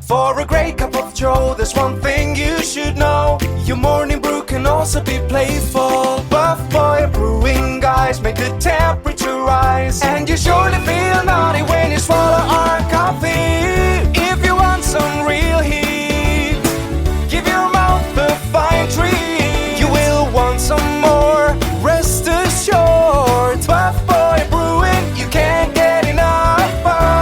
For a great cup of joe, there's one thing you should know. Your morning brew can also be playful. Buff Boy Brewing guys make the temperature rise, and you surely feel naughty when you swallow our coffee. If you want some real heat, give your mouth a fine treat. You will want some more, rest assured. Buff Boy Brewing, you can't get enough of.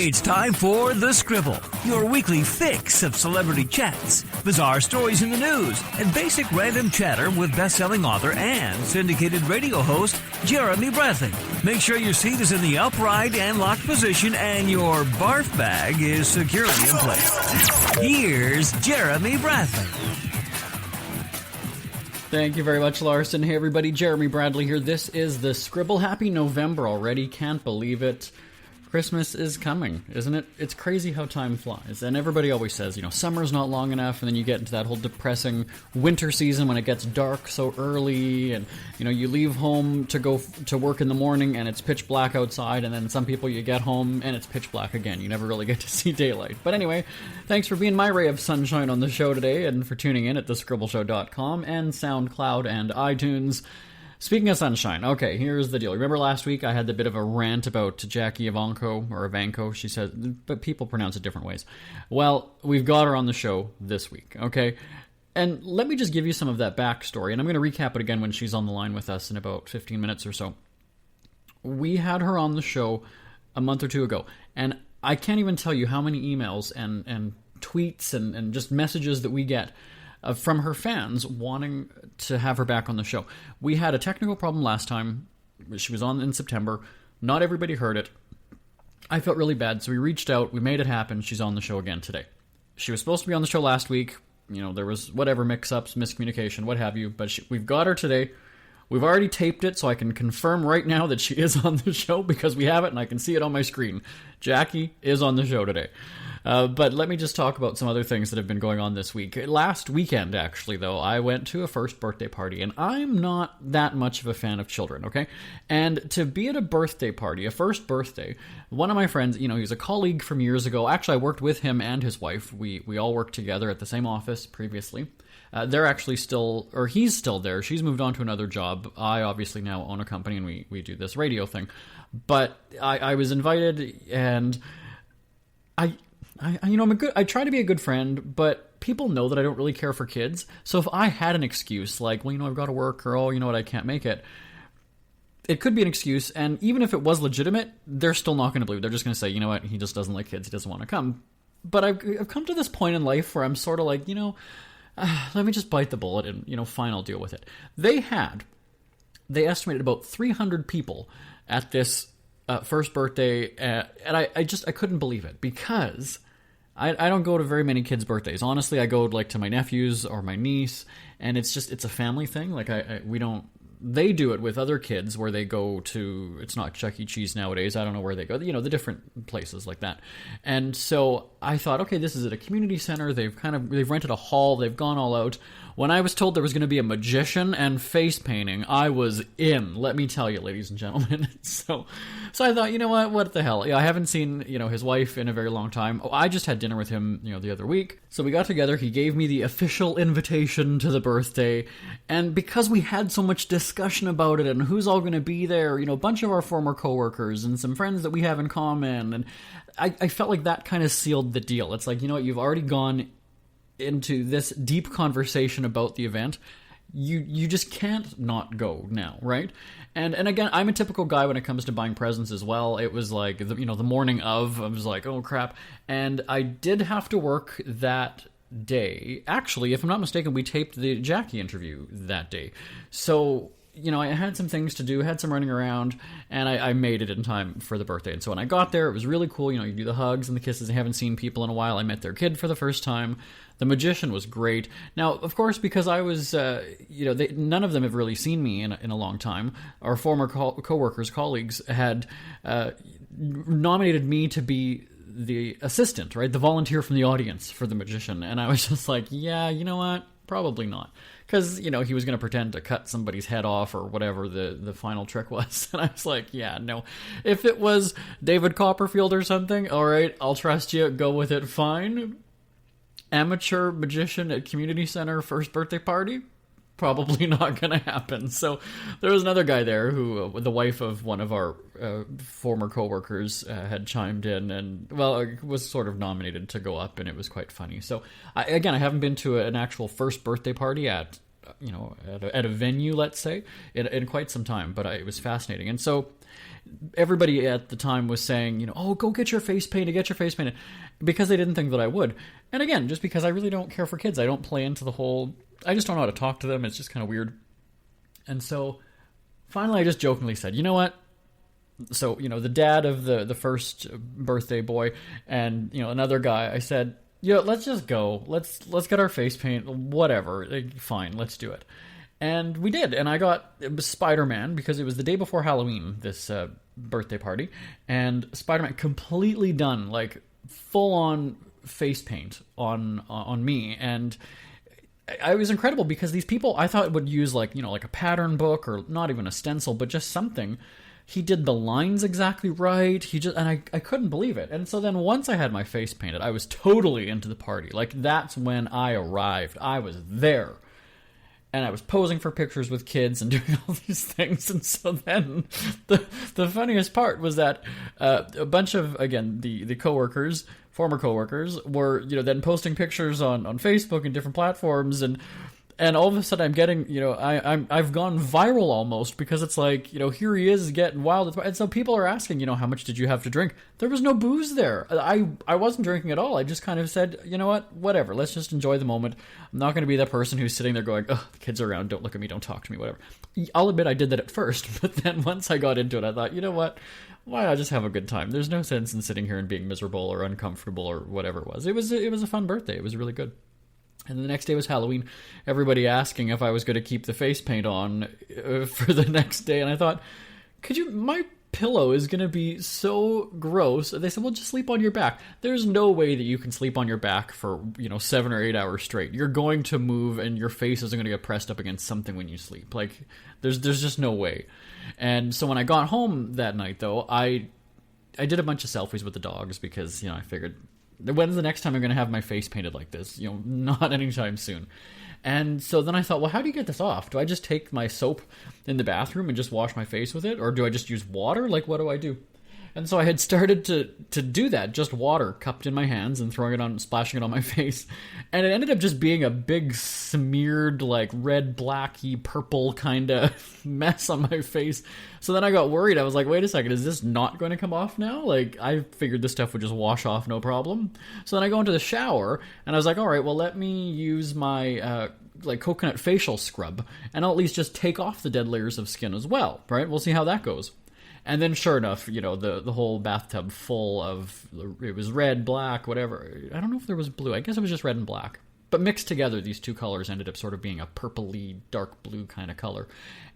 It's time for The Scribble, your weekly fix of celebrity chats, bizarre stories in the news, and basic random chatter with best-selling author and syndicated radio host Jeremy Bradley. Make sure your seat is in the upright and locked position and your barf bag is securely in place. Here's Jeremy Bradley. Thank you very much, Larson. Hey, everybody. Jeremy Bradley here. This is The Scribble. Happy November already. Can't believe it. Christmas is coming, isn't it? It's crazy how time flies. And everybody always says, summer's not long enough, and then you get into that whole depressing winter season when it gets dark so early, and, you leave home to go to work in the morning, and it's pitch black outside, and then some people you get home, and it's pitch black again. You never really get to see daylight. But anyway, thanks for being my ray of sunshine on the show today, and for tuning in at thescribbleshow.com, and SoundCloud, and iTunes. Speaking of sunshine, okay, here's the deal. Remember last week I had the bit of a rant about Jackie Evancho, or Evancho, she said, but people pronounce it different ways. Well, we've got her on the show this week, okay? And let me just give you some of that backstory, and I'm going to recap it again when she's on the line with us in about 15 minutes or so. We had her on the show a month or two ago, and I can't even tell you how many emails and tweets and just messages that we get from her fans wanting to have her back on the show. We had a technical problem last time. She was on in September. Not everybody heard it. I felt really bad, so we reached out. We made it happen. She's on the show again today. She was supposed to be on the show last week. There was whatever mix-ups, miscommunication, what have you. But we've got her today. We've already taped it, so I can confirm right now that she is on the show because we have it and I can see it on my screen. Jackie is on the show today. But let me just talk about some other things that have been going on this week. Last weekend, actually, though, I went to a first birthday party, and I'm not that much of a fan of children, okay? And to be at a birthday party, a first birthday, one of my friends, he's a colleague from years ago. Actually, I worked with him and his wife. We all worked together at the same office previously. They're actually still, or he's still there. She's moved on to another job. I obviously now own a company, and we do this radio thing. But I was invited, and I try to be a good friend, but people know that I don't really care for kids. So if I had an excuse, like, I've got to work, or, I can't make it, it could be an excuse. And even if it was legitimate, they're still not going to believe it. They're just going to say, he just doesn't like kids. He doesn't want to come. But I've come to this point in life where I'm sort of like, let me just bite the bullet and, fine, I'll deal with it. They estimated about 300 people at this first birthday, and I couldn't believe it because I don't go to very many kids' birthdays. Honestly, I go to my nephew's or my niece, and it's a family thing. They do it with other kids where they go to, it's not Chuck E. Cheese nowadays. I don't know where they go, the different places like that. And so I thought, okay, this is at a community center. They've rented a hall. They've gone all out. When I was told there was going to be a magician and face painting, I was in, let me tell you, ladies and gentlemen. So I thought, what the hell? I haven't seen, his wife in a very long time. I just had dinner with him, the other week. So we got together. He gave me the official invitation to the birthday. And because we had so much discussion about it and who's all going to be there, a bunch of our former coworkers and some friends that we have in common, and I felt like that kind of sealed the deal. It's like, you've already gone into this deep conversation about the event. You just can't not go now, right? And again, I'm a typical guy when it comes to buying presents as well. It was like, the morning of, I was like, oh crap. And I did have to work that day. Actually, if I'm not mistaken, we taped the Jackie interview that day. So, I had some things to do, had some running around, and I made it in time for the birthday. And so when I got there, it was really cool. You do the hugs and the kisses. I haven't seen people in a while. I met their kid for the first time. The magician was great. Now, of course, because I was, none of them have really seen me in a long time. Our former co-workers, colleagues, had nominated me to be the assistant, right? The volunteer from the audience for the magician. And I was just like, yeah, you know what? probably not. Because, he was going to pretend to cut somebody's head off or whatever the final trick was. And I was like, yeah, no. If it was David Copperfield or something, all right, I'll trust you, go with it, fine. Amateur magician at community center first birthday party? Probably not going to happen. So there was another guy there who, the wife of one of our former coworkers, had chimed in and, was sort of nominated to go up, and it was quite funny. So, I haven't been to an actual first birthday party at a venue, let's say, in quite some time, but it was fascinating. And so everybody at the time was saying, oh, go get your face painted, because they didn't think that I would. And again, just because I really don't care for kids. I don't play into the whole... I just don't know how to talk to them. It's just kind of weird. And so finally I just jokingly said, you know what? So, the dad of the first birthday boy and, another guy, I said, let's just go. Let's get our face paint, whatever. Fine, let's do it. And we did. And it was Spider-Man, because it was the day before Halloween, this birthday party. And Spider-Man completely done, like full on face paint on me. And I was incredible, because these people I thought would use like a pattern book, or not even a stencil, but just something. He did the lines exactly right. I couldn't believe it. And so then once I had my face painted, I was totally into the party. Like, that's when I arrived. I was there. And I was posing for pictures with kids and doing all these things. And so then the funniest part was that a bunch of, again, the coworkers, former coworkers, were, then posting pictures on Facebook and different platforms. And all of a sudden I'm getting, I've gone viral almost, because it's like, here he is getting wild. And so people are asking, how much did you have to drink? There was no booze there. I wasn't drinking at all. I just kind of said, you know what, whatever. Let's just enjoy the moment. I'm not going to be that person who's sitting there going, oh, the kids are around. Don't look at me. Don't talk to me, whatever. I'll admit I did that at first. But then once I got into it, I thought, you know what? Why not just have a good time? There's no sense in sitting here and being miserable or uncomfortable or whatever it was. It was a fun birthday. It was really good. And the next day was Halloween. Everybody asking if I was going to keep the face paint on for the next day. And I thought, my pillow is going to be so gross. They said, well, just sleep on your back. There's no way that you can sleep on your back for, 7 or 8 hours straight. You're going to move and your face isn't going to get pressed up against something when you sleep. Like, there's just no way. And so when I got home that night, though, I did a bunch of selfies with the dogs, because, I figured, when's the next time I'm going to have my face painted like this? Not anytime soon. And so then I thought, well, how do you get this off? Do I just take my soap in the bathroom and just wash my face with it? Or do I just use water? Like, what do I do? And so I had started to do that, just water cupped in my hands and splashing it on my face. And it ended up just being a big smeared, like, red, blacky, purple kind of mess on my face. So then I got worried. I was like, wait a second, is this not going to come off now? Like, I figured this stuff would just wash off, no problem. So then I go into the shower, and I was like, all right, well, let me use my coconut facial scrub, and I'll at least just take off the dead layers of skin as well, right? We'll see how that goes. And then sure enough, the whole bathtub full of, it was red, black, whatever. I don't know if there was blue. I guess it was just red and black. But mixed together, these two colors ended up sort of being a purpley, dark blue kind of color.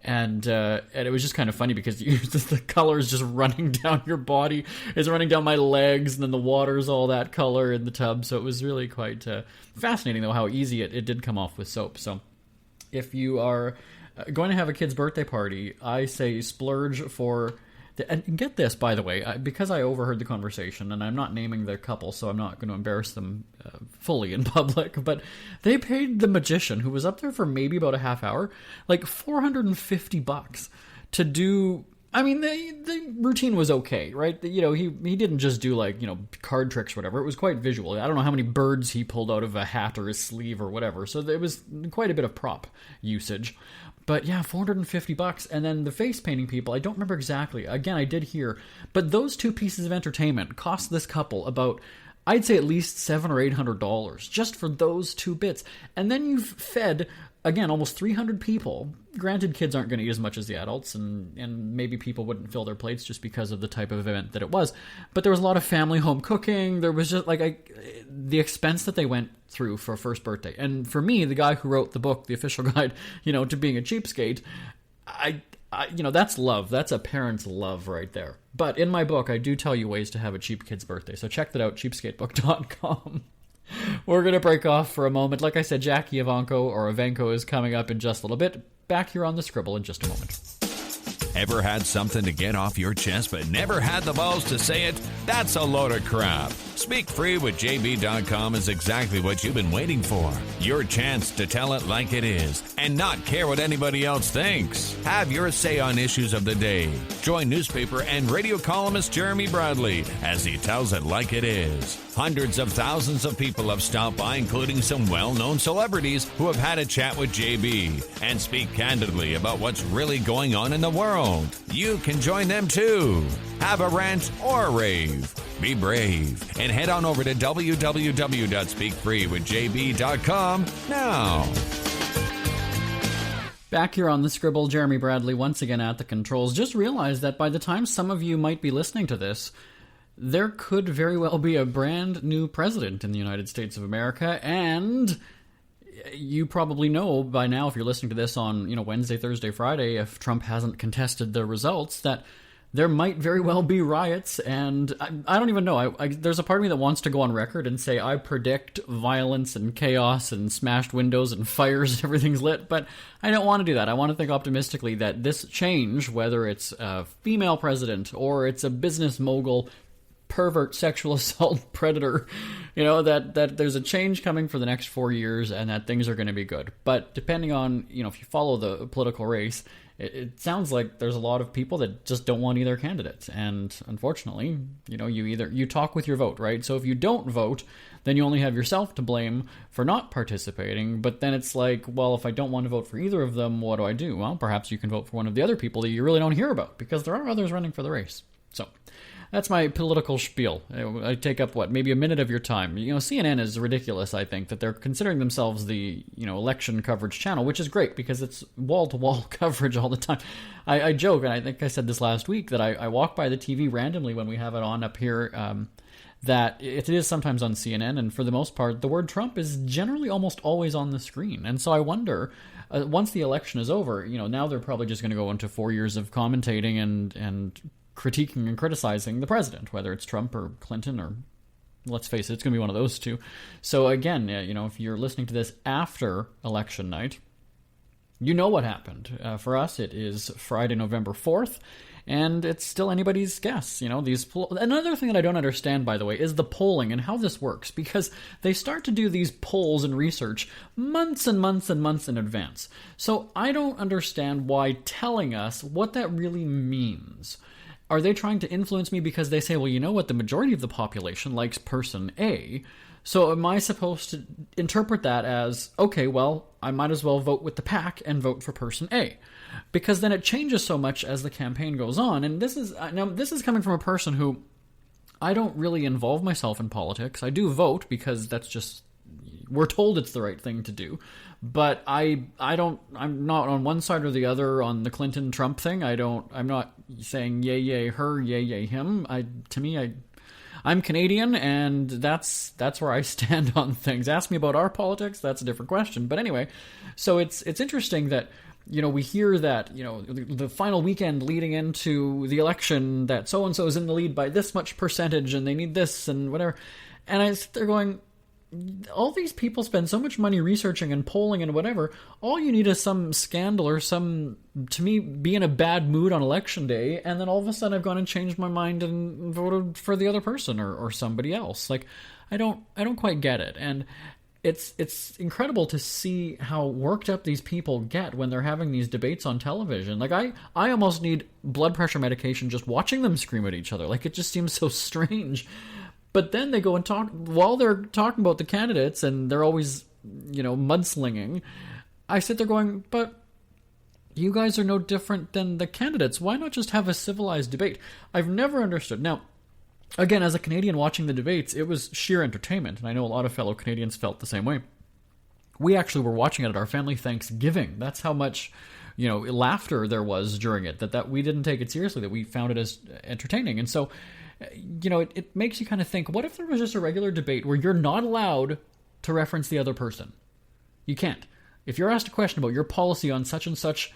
And it was just kind of funny, because the color is just running down your body. It's running down my legs, and then the water's all that color in the tub. So it was really quite fascinating, though, how easy it did come off with soap. So if you are going to have a kid's birthday party, I say splurge for... And get this, by the way, because I overheard the conversation, and I'm not naming the couple, so I'm not going to embarrass them fully in public, but they paid the magician, who was up there for maybe about a half hour, like $450 to do... I mean, the routine was okay, right? He didn't just do, like, card tricks or whatever. It was quite visual. I don't know how many birds he pulled out of a hat or his sleeve or whatever, so there was quite a bit of prop usage. But yeah, $450. And then the face painting people, I don't remember exactly. Again, I did hear. But those two pieces of entertainment cost this couple about, I'd say, at least $700 or $800 just for those two bits. And then you've fed, again, almost 300 people. Granted, kids aren't going to eat as much as the adults, and maybe people wouldn't fill their plates just because of the type of event that it was. But there was a lot of family home cooking. There was just, the expense that they went through for a first birthday. And for me, the guy who wrote the book, the official guide, to being a cheapskate, I that's love. That's a parent's love right there. But in my book, I do tell you ways to have a cheap kid's birthday. So check that out, cheapskatebook.com. We're going to break off for a moment. Like I said, Jackie Evancho is coming up in just a little bit. Back here on the Scribble in just a moment. Ever had something to get off your chest but never had the balls to say it? That's a load of crap. Speak Free with JB.com is exactly what you've been waiting for. Your chance to tell it like it is and not care what anybody else thinks. Have your say on issues of the day. Join newspaper and radio columnist Jeremy Bradley as he tells it like it is. Hundreds of thousands of people have stopped by, including some well-known celebrities who have had a chat with JB and speak candidly about what's really going on in the world. You can join them too. Have a rant or a rave. Be brave and head on over to www.speakfreewithjb.com now. Back here on the Scribble, Jeremy Bradley once again at the controls. Just realized that by the time some of you might be listening to this, there could very well be a brand new president in the United States of America, and you probably know by now, if you're listening to this on Wednesday, Thursday, Friday, if Trump hasn't contested the results, that there might very well be riots, and I don't even know. There's a part of me that wants to go on record and say I predict violence and chaos and smashed windows and fires and everything's lit, but I don't want to do that. I want to think optimistically that this change, whether it's a female president or it's a business mogul, pervert, sexual assault predator, that there's a change coming for the next 4 years and that things are going to be good. But depending on, if you follow the political race, it sounds like there's a lot of people that just don't want either candidate. And unfortunately, you talk with your vote, right? So if you don't vote, then you only have yourself to blame for not participating. But then it's like, well, if I don't want to vote for either of them, what do I do? Well, perhaps you can vote for one of the other people that you really don't hear about, because there are others running for the race. So that's my political spiel. I take up, maybe a minute of your time. CNN is ridiculous, I think, that they're considering themselves the, election coverage channel, which is great because it's wall-to-wall coverage all the time. I joke, and I think I said this last week, that I walk by the TV randomly when we have it on up here, that it is sometimes on CNN, and for the most part, the word Trump is generally almost always on the screen. And so I wonder, once the election is over, now they're probably just going to go into 4 years of commentating and critiquing and criticizing the president, whether it's Trump or Clinton, or let's face it, it's going to be one of those two. So again, if you're listening to this after election night, you know what happened. For us, it is Friday, November 4th, and it's still anybody's guess. Another thing that I don't understand, by the way, is the polling and how this works, because they start to do these polls and research months and months and months in advance. So I don't understand why telling us what that really means. Are they trying to influence me because they say, well, you know what, the majority of the population likes person A, so am I supposed to interpret that as, okay, well, I might as well vote with the pack and vote for person A? Because then it changes so much as the campaign goes on, and this is coming from a person who, I don't really involve myself in politics. I do vote because that's just, we're told it's the right thing to do, but I'm not on one side or the other on the Clinton-Trump thing. I'm not saying yay, yay, her, yay, yay, him. I'm Canadian, and that's where I stand on things. Ask me about our politics, that's a different question. But anyway, so it's interesting that, we hear that, the final weekend leading into the election, that so-and-so is in the lead by this much percentage, and they need this, and whatever. And they're going, all these people spend so much money researching and polling and whatever. All you need is some scandal or to me, be in a bad mood on election day, and then all of a sudden I've gone and changed my mind and voted for the other person or somebody else. Like, I don't quite get it. And it's incredible to see how worked up these people get when they're having these debates on television. Like, I almost need blood pressure medication just watching them scream at each other. Like, it just seems so strange. But then they go and talk, while they're talking about the candidates, and they're always, mudslinging, I sit there going, but you guys are no different than the candidates. Why not just have a civilized debate? I've never understood. Now, again, as a Canadian watching the debates, it was sheer entertainment, and I know a lot of fellow Canadians felt the same way. We actually were watching it at our family Thanksgiving. That's how much, laughter there was during it, that we didn't take it seriously, that we found it as entertaining. And so, it makes you kind of think, what if there was just a regular debate where you're not allowed to reference the other person? You can't. If you're asked a question about your policy on such and such,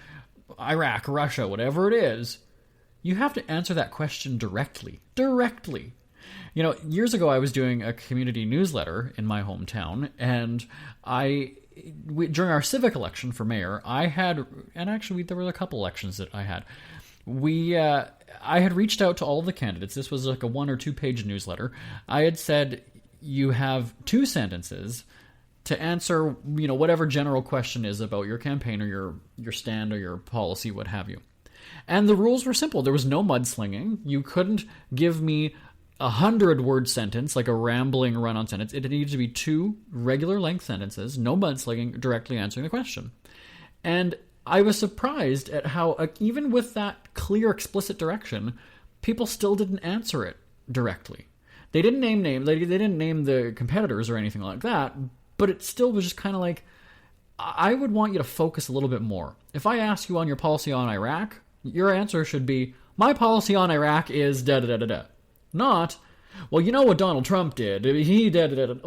Iraq, Russia, whatever it is, you have to answer that question directly. Years ago I was doing a community newsletter in my hometown, and during our civic election for mayor, there were a couple elections that I had. I had reached out to all of the candidates. This was like a 1 or 2 page newsletter. I had said, you have 2 sentences to answer, whatever general question is about your campaign or your stand or your policy, what have you. And the rules were simple. There was no mudslinging. You couldn't give me 100-word sentence, like a rambling run-on sentence. It needed to be 2 regular length sentences, no mudslinging, directly answering the question. And I was surprised at how, even with that clear, explicit direction, people still didn't answer it directly. They didn't name names. They didn't name the competitors or anything like that, but it still was just kind of like, I would want you to focus a little bit more. If I ask you on your policy on Iraq, your answer should be, my policy on Iraq is da-da-da-da-da. Not, well, you know what Donald Trump did. He did.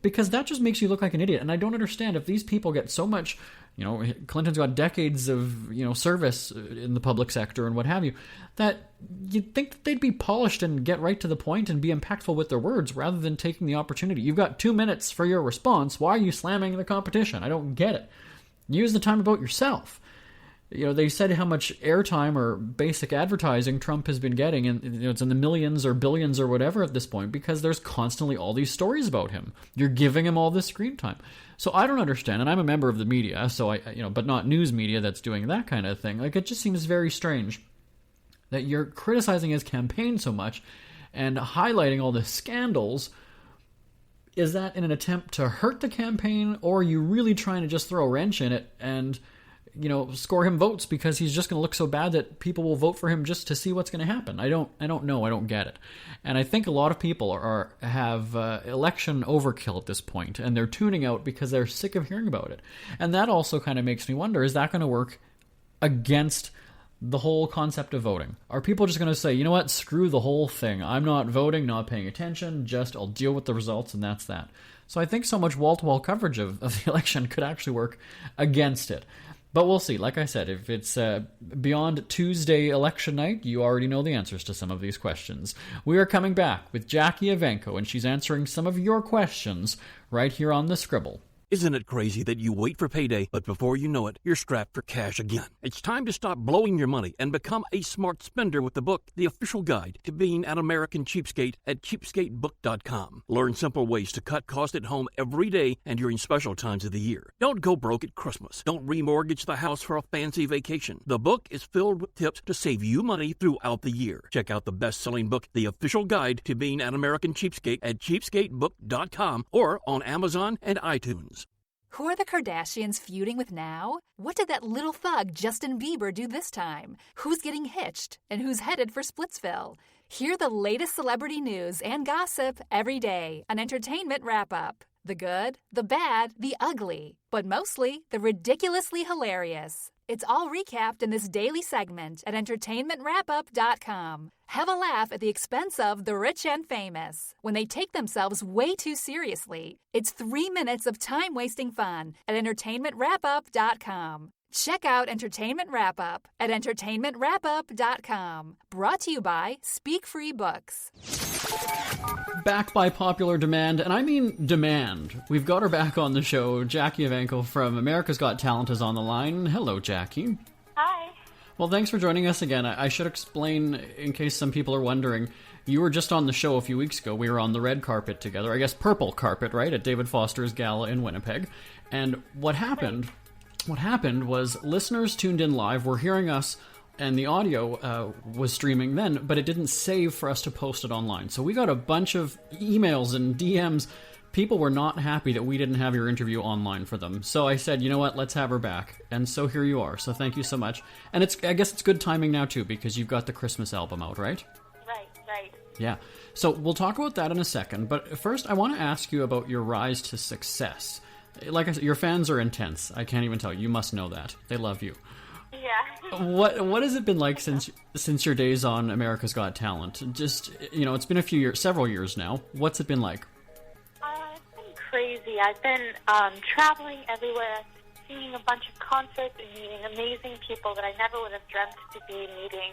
Because that just makes you look like an idiot. And I don't understand if these people get so much, Clinton's got decades of, service in the public sector and what have you, that you'd think that they'd be polished and get right to the point and be impactful with their words rather than taking the opportunity. You've got 2 minutes for your response. Why are you slamming the competition? I don't get it. Use the time about yourself. They said how much airtime or basic advertising Trump has been getting, and it's in the millions or billions or whatever at this point, because there's constantly all these stories about him. You're giving him all this screen time. So I don't understand, and I'm a member of the media, so but not news media that's doing that kind of thing. It just seems very strange that you're criticizing his campaign so much and highlighting all the scandals. Is that in an attempt to hurt the campaign, or are you really trying to just throw a wrench in it and score him votes because he's just going to look so bad that people will vote for him just to see what's going to happen? I don't know. I don't get it. And I think a lot of people have election overkill at this point, and they're tuning out because they're sick of hearing about it. And that also kind of makes me wonder, is that going to work against the whole concept of voting? Are people just going to say, you know what, screw the whole thing. I'm not voting, not paying attention, just I'll deal with the results, and that's that. So I think so much wall-to-wall coverage of the election could actually work against it. But we'll see. Like I said, if it's beyond Tuesday election night, you already know the answers to some of these questions. We are coming back with Jackie Evancho, and she's answering some of your questions right here on The Scribble. Isn't it crazy that you wait for payday, but before you know it, you're strapped for cash again? It's time to stop blowing your money and become a smart spender with the book, The Official Guide to Being an American Cheapskate, at cheapskatebook.com. Learn simple ways to cut costs at home every day and during special times of the year. Don't go broke at Christmas. Don't remortgage the house for a fancy vacation. The book is filled with tips to save you money throughout the year. Check out the best-selling book, The Official Guide to Being an American Cheapskate, at cheapskatebook.com or on Amazon and iTunes. Who are the Kardashians feuding with now? What did that little thug Justin Bieber do this time? Who's getting hitched? And who's headed for Splitsville? Hear the latest celebrity news and gossip every day on Entertainment Wrap-Up. The good, the bad, the ugly, but mostly the ridiculously hilarious. It's all recapped in this daily segment at entertainmentwrapup.com. Have a laugh at the expense of the rich and famous when they take themselves way too seriously. It's 3 minutes of time-wasting fun at entertainmentwrapup.com. Check out Entertainment Wrap-Up at entertainmentwrapup.com. Brought to you by Speak Free Books. Back by popular demand, and I mean demand. We've got her back on the show. Jackie Evancho from America's Got Talent is on the line. Hello, Jackie. Hi. Well, thanks for joining us again. I should explain, in case some people are wondering, you were just on the show a few weeks ago. We were on the red carpet together. I guess purple carpet, right, at David Foster's gala in Winnipeg. And what happened was listeners tuned in live were hearing us, and the audio was streaming then, but it didn't save for us to post it online. So we got a bunch of emails and DMs. People were not happy that we didn't have your interview online for them. So I said, you know what, let's have her back. And so here you are. So thank you so much. And I guess it's good timing now, too, because you've got the Christmas album out, right? Right. Yeah. So we'll talk about that in a second. But first, I want to ask you about your rise to success. Like I said, your fans are intense. I can't even tell you. You must know that. They love you. Yeah. What has it been like since your days on America's Got Talent? Just, it's been several years now. What's it been like? It's been crazy. I've been traveling everywhere, seeing a bunch of concerts and meeting amazing people that I never would have dreamt to be meeting.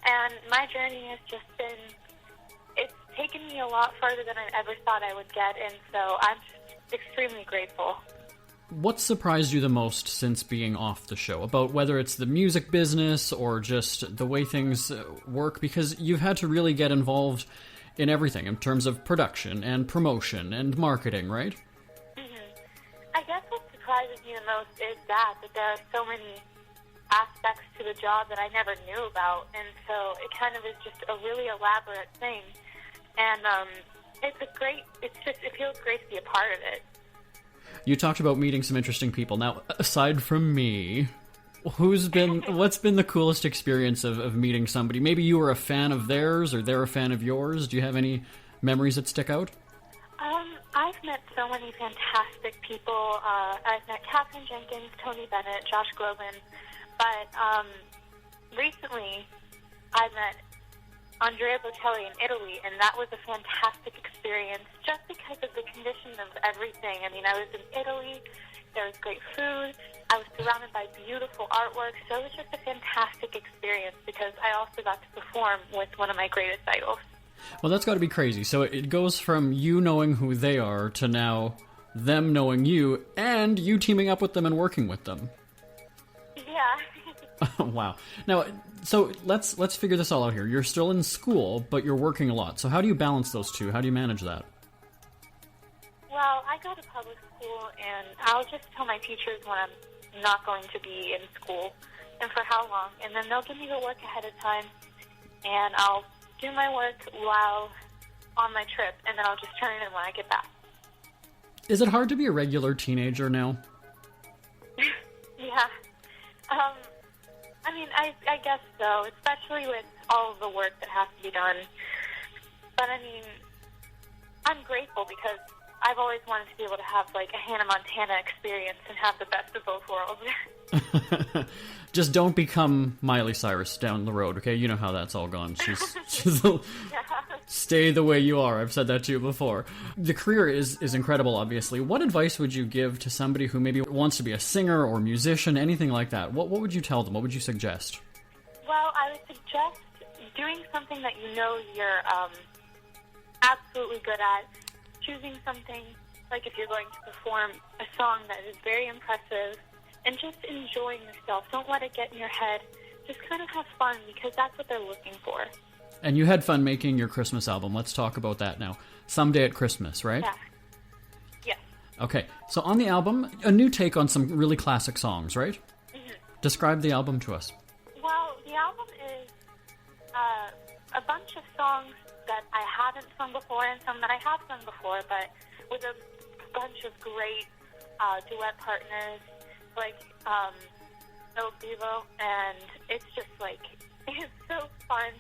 And my journey has just been, it's taken me a a lot farther than I ever thought I would get, and so I'm just extremely grateful. What surprised you the most since being off the show? About whether it's the music business or just the way things work? Because you've had to really get involved in everything in terms of production and promotion and marketing, right? I guess what surprises me the most is that there are so many aspects to the job that I never knew about, and so it kind of is just a really elaborate thing, and it feels great to be a part of it. You talked about meeting some interesting people. Now, aside from me, what's been the coolest experience of meeting somebody? Maybe you were a fan of theirs or they're a fan of yours. Do you have any memories that stick out? I've met so many fantastic people. I've met Catherine Jenkins, Tony Bennett, Josh Groban, but recently I met Andrea Bocelli in Italy, and that was a fantastic experience just because of the condition of everything. I mean, I was in Italy, there was great food, I was surrounded by beautiful artwork, so it was just a fantastic experience because I also got to perform with one of my greatest idols. Well, that's got to be crazy. So it goes from you knowing who they are to now them knowing you and you teaming up with them and working with them. Yeah. Wow. Now, so let's figure this all out here. You're still in school, but you're working a lot. So how do you balance those two? How do you manage that? Well, I go to public school, and I'll just tell my teachers when I'm not going to be in school and for how long, and then they'll give me the work ahead of time, and I'll do my work while on my trip, and then I'll just turn it in when I get back. Is it hard to be a regular teenager now? Yeah. I mean, I guess so, especially with all of the work that has to be done. But, I mean, I'm grateful because I've always wanted to be able to have, like, a Hannah Montana experience and have the best of both worlds. Just don't become Miley Cyrus down the road, okay? You know how that's all gone. She's stay the way you are. I've said that to you before. The career is incredible, obviously. What advice would you give to somebody who maybe wants to be a singer or musician, anything like that? What would you tell them? What would you suggest? Well, I would suggest doing something that you know you're absolutely good at. Choosing something, like if you're going to perform a song that is very impressive, and just enjoying yourself. Don't let it get in your head. Just kind of have fun because that's what they're looking for. And you had fun making your Christmas album. Let's talk about that now. Someday at Christmas, right? Yeah. Yes. Okay, so on the album, a new take on some really classic songs, right? Mm-hmm. Describe the album to us. Well, the album is a bunch of songs that I haven't sung before and some that I have sung before, but with a bunch of great duet partners like El Vivo, and it's just like, it's so fun.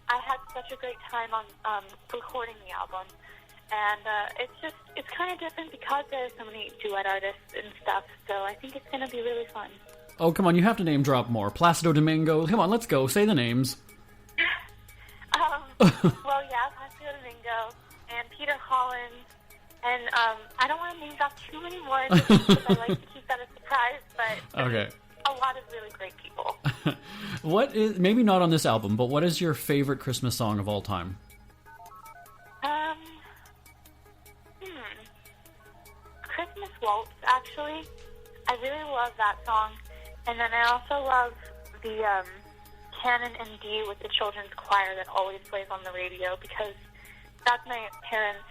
I had such a great time on recording the album, and it's kind of different because there are so many duet artists and stuff, so I think it's going to be really fun. Oh, come on, you have to name drop more. Placido Domingo, come on, let's go, say the names. Well, yeah, Placido Domingo, and Peter Hollins, and I don't want to name drop too many more because I like to keep that a surprise, but okay. A lot of really great people. What is, maybe not on this album, but what is your favorite Christmas song of all time? Christmas Waltz, actually. I really love that song. And then I also love the Canon in D with the children's choir that always plays on the radio because that's my parents'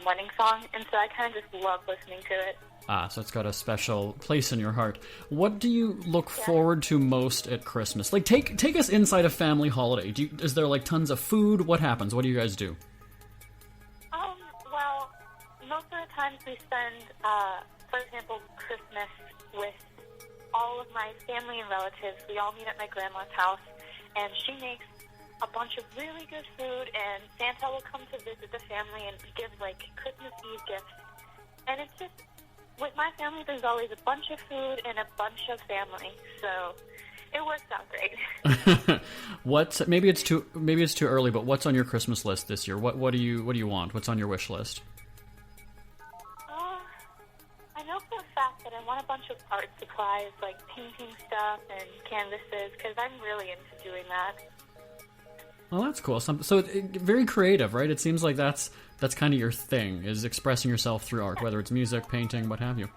wedding song, and so I kind of just love listening to it. Ah, so it's got a special place in your heart. What do you look forward to most at Christmas? Like, take us inside a family holiday. Is there, like, tons of food? What happens? What do you guys do? Well, most of the times we spend, for example, Christmas with all of my family and relatives. We all meet at my grandma's house, and she makes a bunch of really good food, and Santa will come to visit the family and give, like, Christmas Eve gifts. And it's just, with my family, there's always a bunch of food and a bunch of family, so it works out great. Maybe it's too early, but what's on your Christmas list this year? What do you want? What's on your wish list? I know for a fact that I want a bunch of art supplies, like painting stuff and canvases, because I'm really into doing that. Well, that's cool. Very creative, right? It seems like that's kind of your thing, is expressing yourself through art, whether it's music, painting, what have you.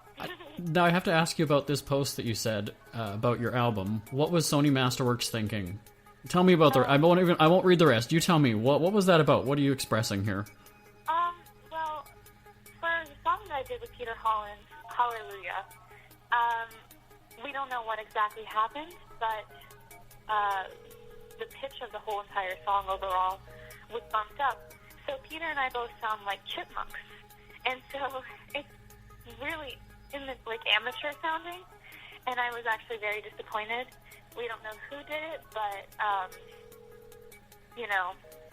Now I have to ask you about this post that you said about your album. What was Sony Masterworks thinking? Tell me about I won't read the rest. You tell me what was that about? What are you expressing here? Well, for the song that I did with Peter Holland, Hallelujah, we don't know what exactly happened, but the pitch of the whole entire song overall was bumped up. So Peter and I both sound like chipmunks, and so it's really amateur sounding, and I was actually very disappointed. We don't know who did it, but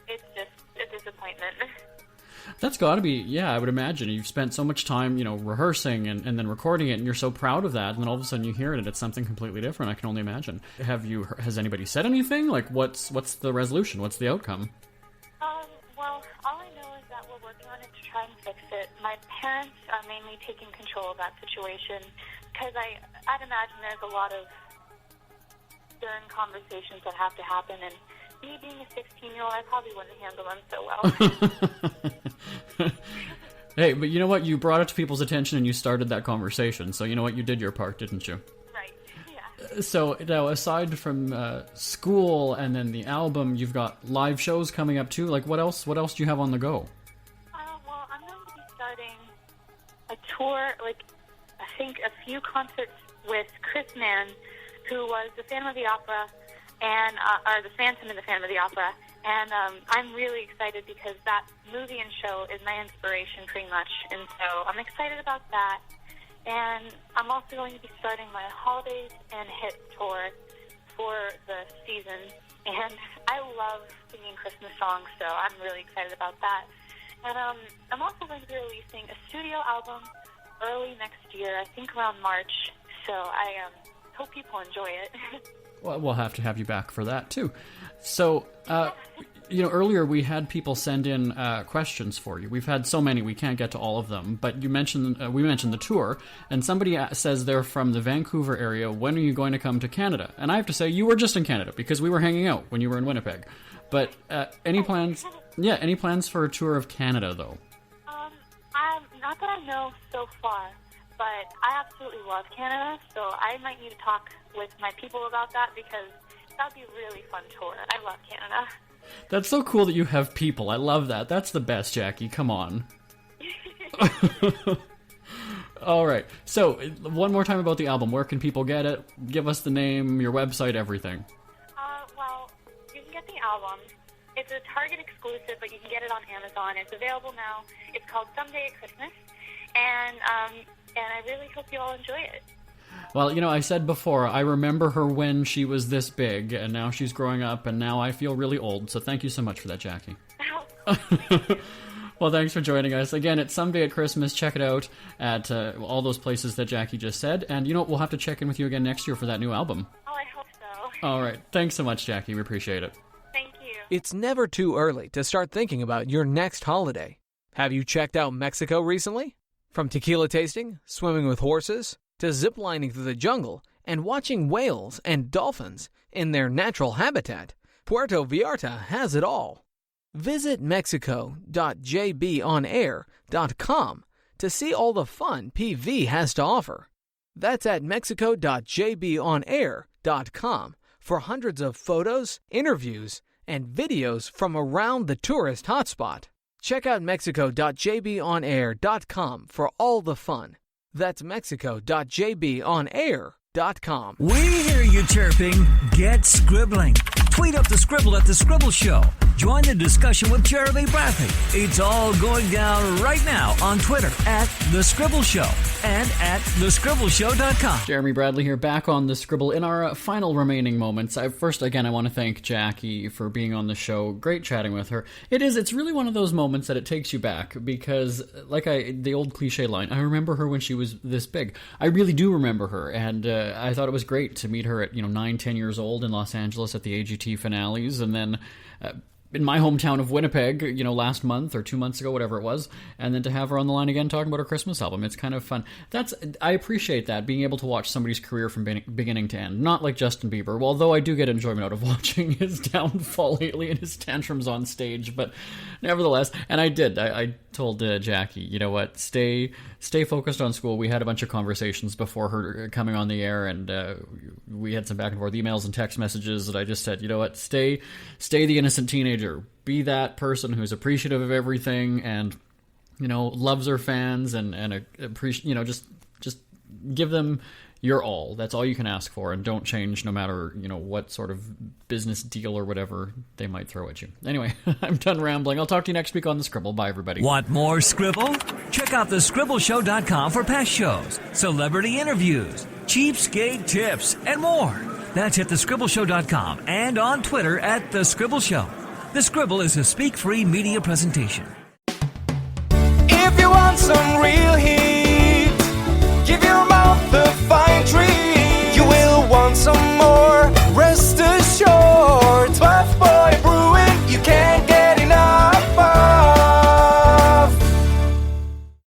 it's just a disappointment. That's got to be, yeah, I would imagine. You've spent so much time, rehearsing and then recording it, and you're so proud of that, and then all of a sudden you hear it and it's something completely different. I can only imagine. Has anybody said anything? Like, what's the resolution? What's the outcome? Well, all I know is that we're working on it to try and fix it. My parents are mainly taking control of that situation, because I'd imagine there's a lot of stern conversations that have to happen, and me being a 16-year-old, I probably wouldn't handle them so well. Hey, but you know what? You brought it to people's attention and you started that conversation. So you know what? You did your part, didn't you? Right, yeah. So now, aside from school and then the album, you've got live shows coming up too. Like, what else do you have on the go? Well, I'm going to be starting a tour, I think a few concerts with Chris Mann, who was the Phantom of the Opera, or the Phantom in the Phantom of the Opera, and I'm really excited because that movie and show is my inspiration pretty much, and so I'm excited about that. And I'm also going to be starting my Holidays and Hits tour for the season, and I love singing Christmas songs, so I'm really excited about that. And I'm also going to be releasing a studio album early next year, I think around March, so I hope people enjoy it. Well, we'll have to have you back for that too. So, earlier we had people send in questions for you. We've had so many, we can't get to all of them. But we mentioned the tour, and somebody says they're from the Vancouver area. When are you going to come to Canada? And I have to say, you were just in Canada because we were hanging out when you were in Winnipeg. But any plans? Yeah, any plans for a tour of Canada though? Not that I know so far. But I absolutely love Canada, so I might need to talk with my people about that, because that would be a really fun tour. I love Canada. That's so cool that you have people. I love that. That's the best, Jackie. Come on. All right. So, one more time about the album. Where can people get it? Give us the name, your website, everything. Well, you can get the album. It's a Target exclusive, but you can get it on Amazon. It's available now. It's called Someday at Christmas. And I really hope you all enjoy it. Well, I said before, I remember her when she was this big, and now she's growing up, and now I feel really old. So thank you so much for that, Jackie. Well, thanks for joining us. Again, it's Someday at Christmas. Check it out at all those places that Jackie just said. And, we'll have to check in with you again next year for that new album. Oh, I hope so. All right. Thanks so much, Jackie. We appreciate it. Thank you. It's never too early to start thinking about your next holiday. Have you checked out Mexico recently? From tequila tasting, swimming with horses, to ziplining through the jungle and watching whales and dolphins in their natural habitat, Puerto Vallarta has it all. Visit mexico.jbonair.com to see all the fun PV has to offer. That's at mexico.jbonair.com for hundreds of photos, interviews, and videos from around the tourist hotspot. Check out mexico.jbonair.com for all the fun. That's mexico.jbonair.com. We hear you chirping. Get scribbling. Tweet up the Scribble at The Scribble Show. Join the discussion with Jeremy Bradley. It's all going down right now on Twitter at The Scribble Show and at thescribbleshow.com. Jeremy Bradley here, back on The Scribble in our final remaining moments. First, again, I want to thank Jackie for being on the show. Great chatting with her. It's really one of those moments that it takes you back because, the old cliche line, I remember her when she was this big. I really do remember her, and I thought it was great to meet her at 9-10 years old in Los Angeles at the AGT finales, and then in my hometown of Winnipeg, last month or 2 months ago, whatever it was, and then to have her on the line again talking about her Christmas album. It's kind of fun. I appreciate that, being able to watch somebody's career from beginning to end. Not like Justin Bieber, although I do get enjoyment out of watching his downfall lately and his tantrums on stage, but nevertheless, and I told Jackie, you know what, stay focused on school. We had a bunch of conversations before her coming on the air, and we had some back and forth emails and text messages that I just said, you know what, stay the innocent teenager. Be that person who's appreciative of everything and, loves her fans and appreciate, just give them your all. That's all you can ask for, and don't change no matter, what sort of business deal or whatever they might throw at you. Anyway, I'm done rambling. I'll talk to you next week on The Scribble. Bye, everybody. Want more Scribble? Check out thescribbleshow.com for past shows, celebrity interviews, cheapskate tips, and more. That's at thescribbleshow.com and on Twitter at The Scribble Show. The Scribble is a speak-free media presentation. If you want some real heat,